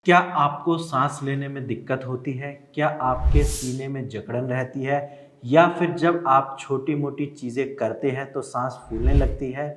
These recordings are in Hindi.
क्या आपको सांस लेने में दिक्कत होती है? क्या आपके सीने में जकड़न रहती है? या फिर जब आप छोटी-मोटी चीज़ें करते हैं तो सांस फूलने लगती है?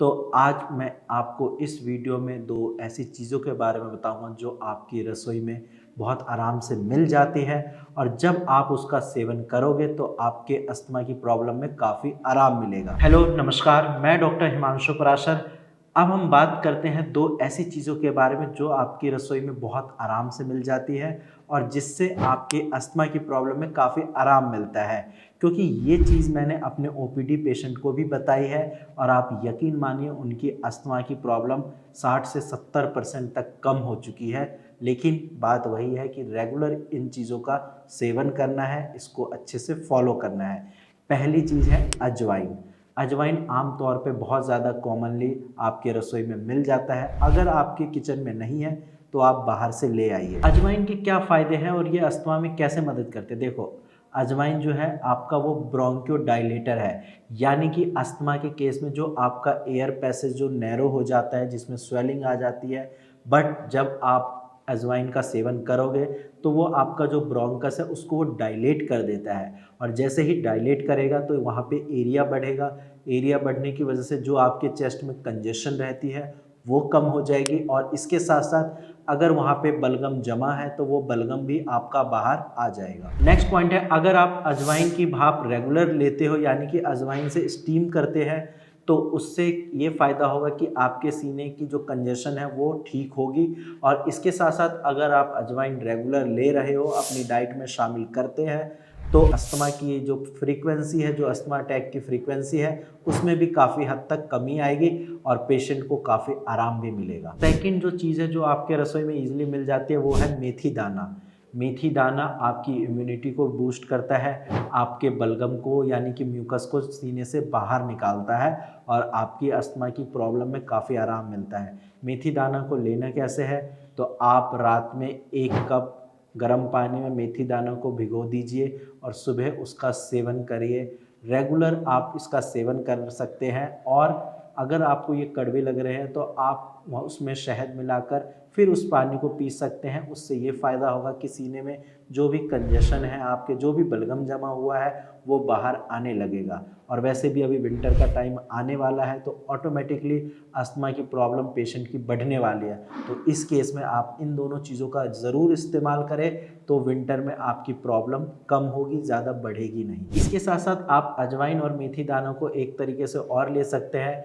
तो आज मैं आपको इस वीडियो में 2 ऐसी चीज़ों के बारे में बताऊँगा जो आपकी रसोई में बहुत आराम से मिल जाती है और जब आप उसका सेवन करोगे तो आपके अस्थमा की प्रॉब्लम में काफ़ी आराम मिलेगा। हेलो, नमस्कार, मैं डॉक्टर हिमांशु पराशर। अब हम बात करते हैं 2 ऐसी चीज़ों के बारे में जो आपकी रसोई में बहुत आराम से मिल जाती है और जिससे आपके अस्थमा की प्रॉब्लम में काफ़ी आराम मिलता है। क्योंकि ये चीज़ मैंने अपने ओपीडी पेशेंट को भी बताई है और आप यकीन मानिए उनकी अस्थमा की प्रॉब्लम 60 से 70% तक कम हो चुकी है। लेकिन बात वही है कि रेगुलर इन चीज़ों का सेवन करना है, इसको अच्छे से फ़ॉलो करना है। पहली चीज़ है अजवाइन। अजवाइन आम तौर पे बहुत ज़्यादा कॉमनली आपके रसोई में मिल जाता है। अगर आपके किचन में नहीं है तो आप बाहर से ले आइए। अजवाइन के क्या फ़ायदे हैं और ये अस्थमा में कैसे मदद करते हैं? देखो, अजवाइन जो है आपका वो ब्रोंकियोडायलेटर है, यानी कि अस्थमा के केस में जो आपका एयर पैसेज जो नैरो हो जाता है, जिसमें स्वेलिंग आ जाती है, बट जब आप अजवाइन का सेवन करोगे तो वो आपका जो ब्रोंकस है उसको वो डायलेट कर देता है और जैसे ही डायलेट करेगा तो वहाँ पे एरिया बढ़ेगा। एरिया बढ़ने की वजह से जो आपके चेस्ट में कंजेशन रहती है वो कम हो जाएगी और इसके साथ साथ अगर वहाँ पे बलगम जमा है तो वो बलगम भी आपका बाहर आ जाएगा। नेक्स्ट पॉइंट है, अगर आप अजवाइन की भाप रेगुलर लेते हो यानी कि अजवाइन से स्टीम करते हैं तो उससे ये फ़ायदा होगा कि आपके सीने की जो कंजेशन है वो ठीक होगी और इसके साथ साथ अगर आप अजवाइन रेगुलर ले रहे हो, अपनी डाइट में शामिल करते हैं तो अस्थमा की जो फ्रीक्वेंसी है, जो अस्थमा अटैक की फ्रीक्वेंसी है, उसमें भी काफ़ी हद तक कमी आएगी और पेशेंट को काफ़ी आराम भी मिलेगा। सेकंड जो चीज़ है जो आपके रसोई में ईज़िली मिल जाती है वो है मेथी दाना। मेथी दाना आपकी इम्यूनिटी को बूस्ट करता है, आपके बलगम को यानी कि म्यूकस को सीने से बाहर निकालता है और आपकी अस्थमा की प्रॉब्लम में काफ़ी आराम मिलता है। मेथी दाना को लेना कैसे है? तो आप रात में 1 कप गर्म पानी में मेथी दानों को भिगो दीजिए और सुबह उसका सेवन करिए। रेगुलर आप इसका सेवन कर सकते हैं और अगर आपको ये कड़वे लग रहे हैं तो आप उसमें शहद मिलाकर फिर उस पानी को पी सकते हैं। उससे ये फ़ायदा होगा कि सीने में जो भी कंजेशन है, आपके जो भी बलगम जमा हुआ है वो बाहर आने लगेगा और वैसे भी अभी विंटर का टाइम आने वाला है तो ऑटोमेटिकली अस्थमा की प्रॉब्लम पेशेंट की बढ़ने वाली है। तो इस केस में आप इन दोनों चीज़ों का ज़रूर इस्तेमाल करें तो विंटर में आपकी प्रॉब्लम कम होगी, ज़्यादा बढ़ेगी नहीं। इसके साथ साथ आप अजवाइन और मेथी दानों को एक तरीके से और ले सकते हैं।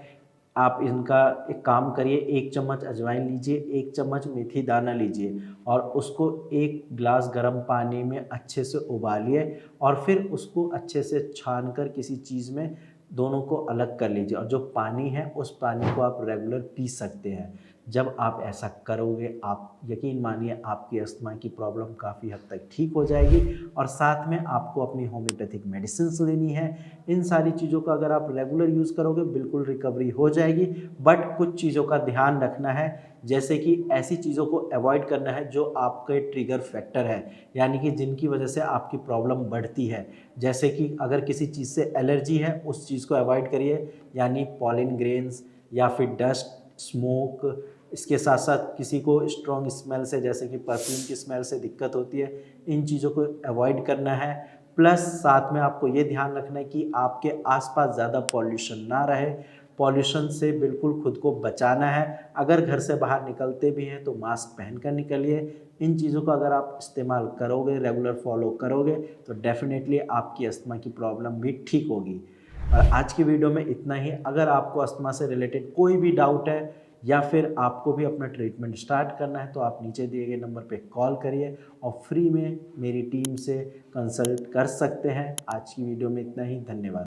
आप इनका एक काम करिए, 1 चम्मच अजवाइन लीजिए, 1 चम्मच मेथी दाना लीजिए और उसको 1 ग्लास गर्म पानी में अच्छे से उबालिए और फिर उसको अच्छे से छान कर किसी चीज़ में दोनों को अलग कर लीजिए और जो पानी है उस पानी को आप रेगुलर पी सकते हैं। जब आप ऐसा करोगे आप यकीन मानिए आपकी अस्थमा की प्रॉब्लम काफ़ी हद तक ठीक हो जाएगी और साथ में आपको अपनी होम्योपैथिक मेडिसिन्स लेनी है। इन सारी चीज़ों का अगर आप रेगुलर यूज़ करोगे बिल्कुल रिकवरी हो जाएगी, बट कुछ चीज़ों का ध्यान रखना है, जैसे कि ऐसी चीज़ों को अवॉइड करना है जो आपके ट्रिगर फैक्टर है, यानी कि जिनकी वजह से आपकी प्रॉब्लम बढ़ती है। जैसे कि अगर किसी चीज़ से एलर्जी है उस चीज़ को अवॉइड करिए, यानी पॉलिन ग्रेन्स या फिर डस्ट, स्मोक। इसके साथ साथ किसी को स्ट्रॉन्ग स्मेल से जैसे कि परफ्यूम की स्मेल से दिक्कत होती है, इन चीज़ों को अवॉइड करना है। प्लस साथ में आपको ये ध्यान रखना है कि आपके आसपास ज़्यादा पॉल्यूशन ना रहे, पॉल्यूशन से बिल्कुल खुद को बचाना है। अगर घर से बाहर निकलते भी हैं तो मास्क पहन कर निकलिए। इन चीज़ों का अगर आप इस्तेमाल करोगे, रेगुलर फॉलो करोगे तो डेफ़िनेटली आपकी अस्थमा की प्रॉब्लम भी ठीक होगी। और आज की वीडियो में इतना ही। अगर आपको अस्थमा से रिलेटेड कोई भी डाउट है या फिर आपको भी अपना ट्रीटमेंट स्टार्ट करना है तो आप नीचे दिए गए नंबर पे कॉल करिए और फ्री में मेरी टीम से कंसल्ट कर सकते हैं। आज की वीडियो में इतना ही। धन्यवाद।